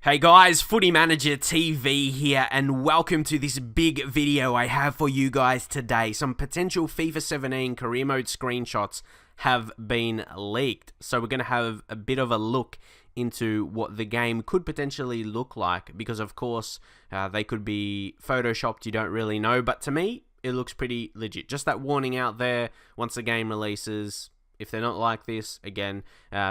Hey guys, Footy Manager TV here, and welcome to this big video I have for you guys today. Some potential FIFA 17 career mode screenshots have been leaked, so we're going to have a bit of a look into what the game could potentially look like, because of course they could be photoshopped, you don't really know, but to me it looks pretty legit. Just that warning out there, once the game releases, if they're not like this, again,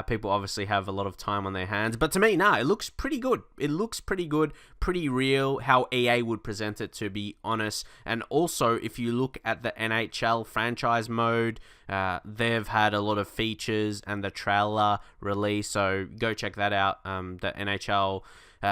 people obviously have a lot of time on their hands. But to me, it looks pretty good. It looks pretty good, pretty real, how EA would present it, to be honest. And also, if you look at the NHL franchise mode, they've had a lot of features and the trailer release. So go check that out, the NHL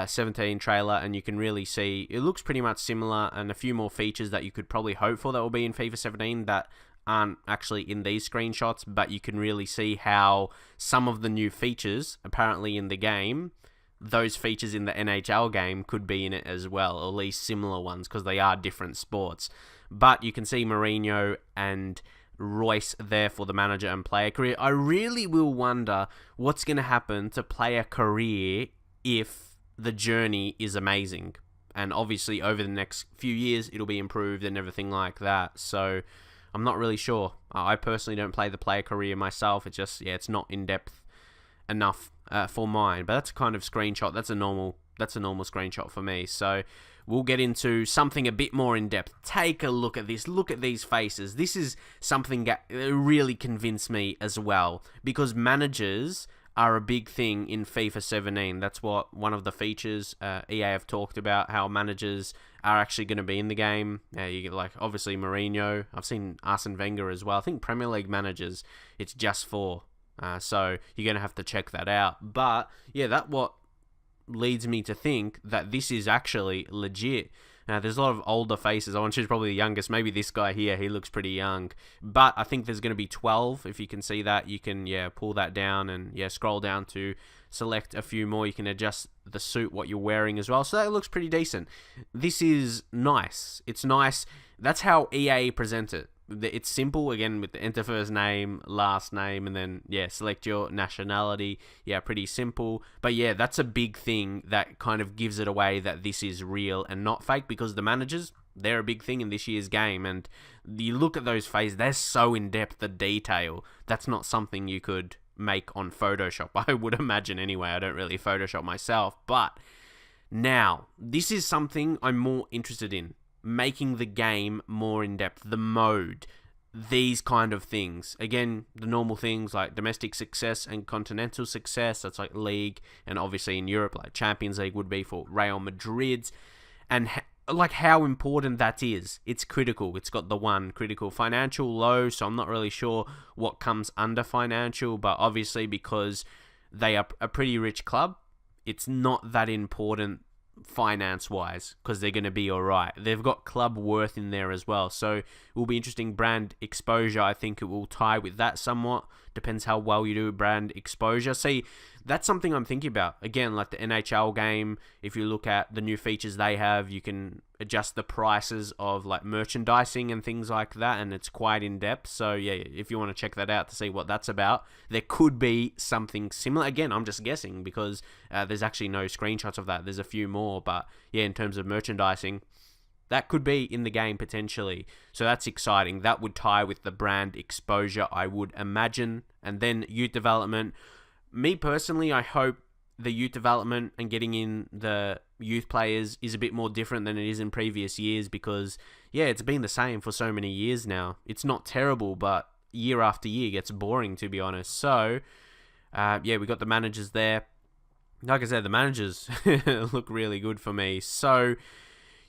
17 trailer, and you can really see it looks pretty much similar, and a few more features that you could probably hope for that will be in FIFA 17 that aren't actually in these screenshots, but you can really see how some of the new features apparently in the game, those features in the NHL game could be in it as well, or at least similar ones, because they are different sports. But you can see Mourinho and Royce there for the manager and player career. I really will wonder what's going to happen to player career if the journey is amazing. And obviously over the next few years it'll be improved and everything like that. So I'm not really sure. I personally don't play the player career myself. It's just, it's not in depth enough for mine. But that's a kind of screenshot. That's a normal screenshot for me. So we'll get into something a bit more in depth. Take a look at this. Look at these faces. This is something that really convinced me as well, because managers are a big thing in FIFA 17. That's what one of the features EA have talked about, how managers are actually going to be in the game. You get, like, obviously Mourinho. I've seen Arsene Wenger as well. I think Premier League managers, it's just for. So you're going to have to check that out. But yeah, that what leads me to think that this is actually legit. Now, there's a lot of older faces. I want to choose probably the youngest. Maybe this guy here. He looks pretty young. But I think there's going to be 12. If you can see that, you can, pull that down and, scroll down to select a few more. You can adjust the suit, what you're wearing as well. So that looks pretty decent. This is nice. It's nice. That's how EA present it. It's simple, again, with the enter first name, last name, and then, select your nationality. Pretty simple. But that's a big thing that kind of gives it away that this is real and not fake, because the managers, they're a big thing in this year's game. And you look at those faces, they're so in-depth, the detail. That's not something you could make on Photoshop, I would imagine anyway. I don't really Photoshop myself. But now, this is something I'm more interested in. Making the game more in-depth, the mode, these kind of things. Again, the normal things like domestic success and continental success, that's like league, and obviously in Europe, like Champions League would be for Real Madrid, and like how important that is. It's critical. It's got the one critical. Financial low, so I'm not really sure what comes under financial, but obviously because they are a pretty rich club, it's not that important finance-wise, because they're going to be alright. They've got club worth in there as well, so it will be interesting. Brand exposure, I think it will tie with that somewhat. Depends how well you do with brand exposure. See, that's something I'm thinking about. Again, like the NHL game, if you look at the new features they have, you can adjust the prices of like merchandising and things like that, and it's quite in-depth. So if you want to check that out to see what that's about, there could be something similar. Again, I'm just guessing, because there's actually no screenshots of that. There's a few more, but in terms of merchandising, that could be in the game potentially. So that's exciting. That would tie with the brand exposure, I would imagine. And then youth development. Me personally, I hope the youth development and getting in the youth players is a bit more different than it is in previous years, because it's been the same for so many years now. It's not terrible, but year after year gets boring, to be honest. So we got the managers there. Like I said, the managers look really good for me. So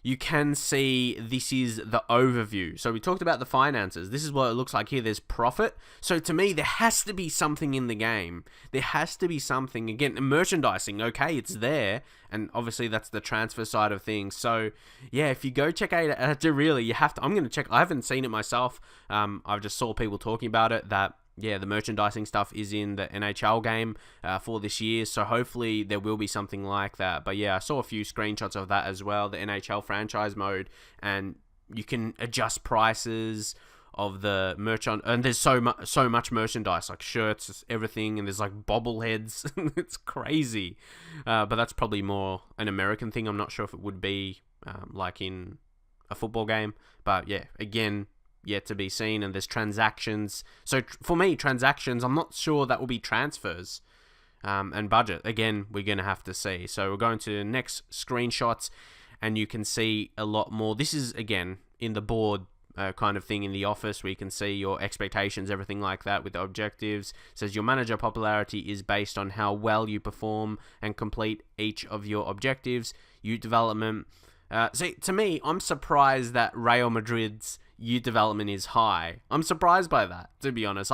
you can see this is the overview. So we talked about the finances. This is what it looks like here. There's profit. So to me, there has to be something in the game. There has to be something. Again, merchandising, okay, it's there. And obviously that's the transfer side of things. So if you go check out, really, you have to. I'm going to check. I haven't seen it myself. I've just saw people talking about it, that the merchandising stuff is in the NHL game for this year, so hopefully there will be something like that. But I saw a few screenshots of that as well, the NHL franchise mode, and you can adjust prices of the merch on, and there's so much merchandise, like shirts, everything, and there's like bobbleheads. It's crazy, but that's probably more an American thing. I'm not sure if it would be like in a football game, but yeah, again, yet to be seen. And there's transactions. So for me, transactions, I'm not sure that will be transfers. And budget, again, we're going to have to see. So we're going to the next screenshots, and you can see a lot more. This is, again, in the board kind of thing in the office, where you can see your expectations, everything like that, with the objectives. It says your manager popularity is based on how well you perform and complete each of your objectives. Youth development. See, to me, I'm surprised that Real Madrid's youth development is high. I'm surprised by that, to be honest.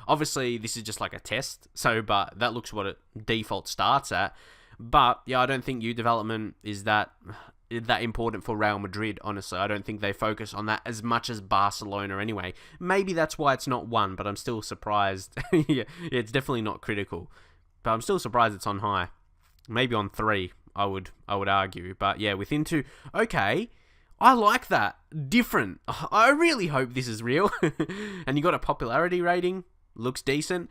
Obviously this is just like a test, but that looks what it default starts at. But yeah, I don't think youth development is that important for Real Madrid, honestly. I don't think they focus on that as much as Barcelona anyway. Maybe that's why it's not 1, but I'm still surprised. Yeah, it's definitely not critical, but I'm still surprised it's on high. Maybe on 3, I would argue. But yeah, within 2, okay, I like that. Different. I really hope this is real. And you got a popularity rating. Looks decent.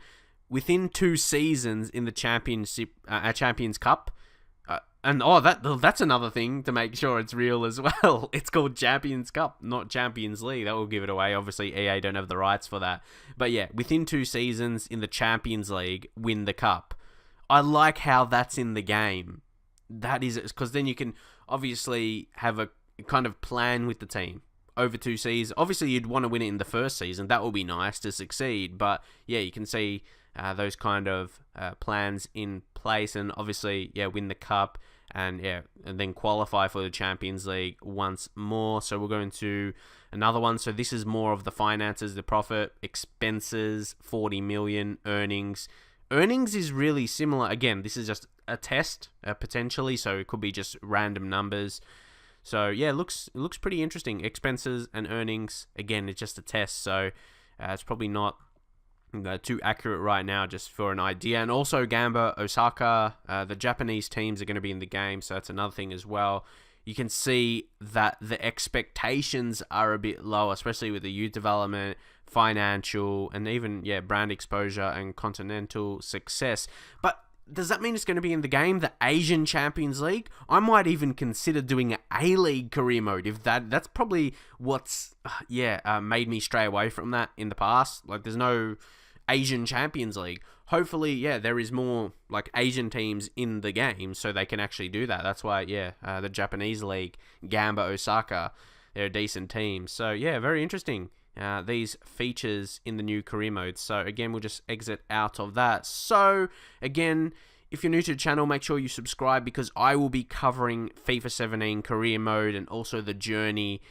Within 2 seasons in the Champions Cup. And that's another thing to make sure it's real as well. It's called Champions Cup, not Champions League. That will give it away. Obviously, EA don't have the rights for that. But yeah, within 2 seasons in the Champions League, win the cup. I like how that's in the game. That is, because then you can obviously have a kind of plan with the team over 2 seasons. Obviously, you'd want to win it in the first season. That will be nice to succeed. But yeah, you can see those kind of plans in place, and obviously, yeah, win the cup, and yeah, and then qualify for the Champions League once more. So we're going to another one. So this is more of the finances, the profit, expenses, 40 million, earnings. Earnings is really similar. Again, this is just a test, potentially, so it could be just random numbers. So yeah, it looks pretty interesting. Expenses and earnings, again, it's just a test, so it's probably not too accurate right now, just for an idea. And also Gamba, Osaka, the Japanese teams are going to be in the game, so that's another thing as well. You can see that the expectations are a bit lower, especially with the youth development, financial, and even, yeah, brand exposure and continental success. But does that mean it's going to be in the game, the Asian Champions League? I might even consider doing an A-League career mode. If that's probably what's made me stray away from that in the past. Like, there's no Asian Champions League. Hopefully, yeah, there is more like Asian teams in the game, so they can actually do that. That's why, the Japanese league, Gamba, Osaka, they're a decent team. So yeah, very interesting. These features in the new career mode. So again, we'll just exit out of that. So again, if you're new to the channel, make sure you subscribe, because I will be covering FIFA 17 career mode and also the journey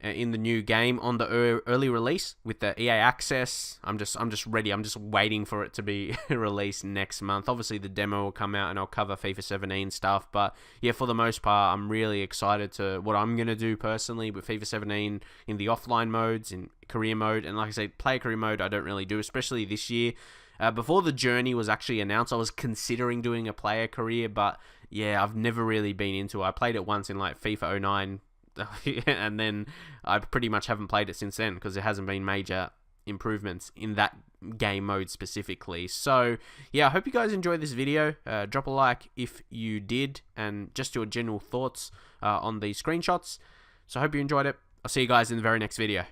in the new game on the early release with the EA access. I'm just ready. I'm just waiting for it to be released next month. Obviously the demo will come out and I'll cover FIFA 17 stuff, but yeah, for the most part, I'm really excited to what I'm going to do personally with FIFA 17 in the offline modes, in career mode. And like I said, player career mode I don't really do, especially this year. Before the journey was actually announced, I was considering doing a player career, but yeah, I've never really been into it. I played it once in like FIFA 09, and then I pretty much haven't played it since then, because there hasn't been major improvements in that game mode specifically. So yeah, I hope you guys enjoyed this video. Drop a like if you did, and just your general thoughts on these screenshots. So I hope you enjoyed it. I'll see you guys in the very next video.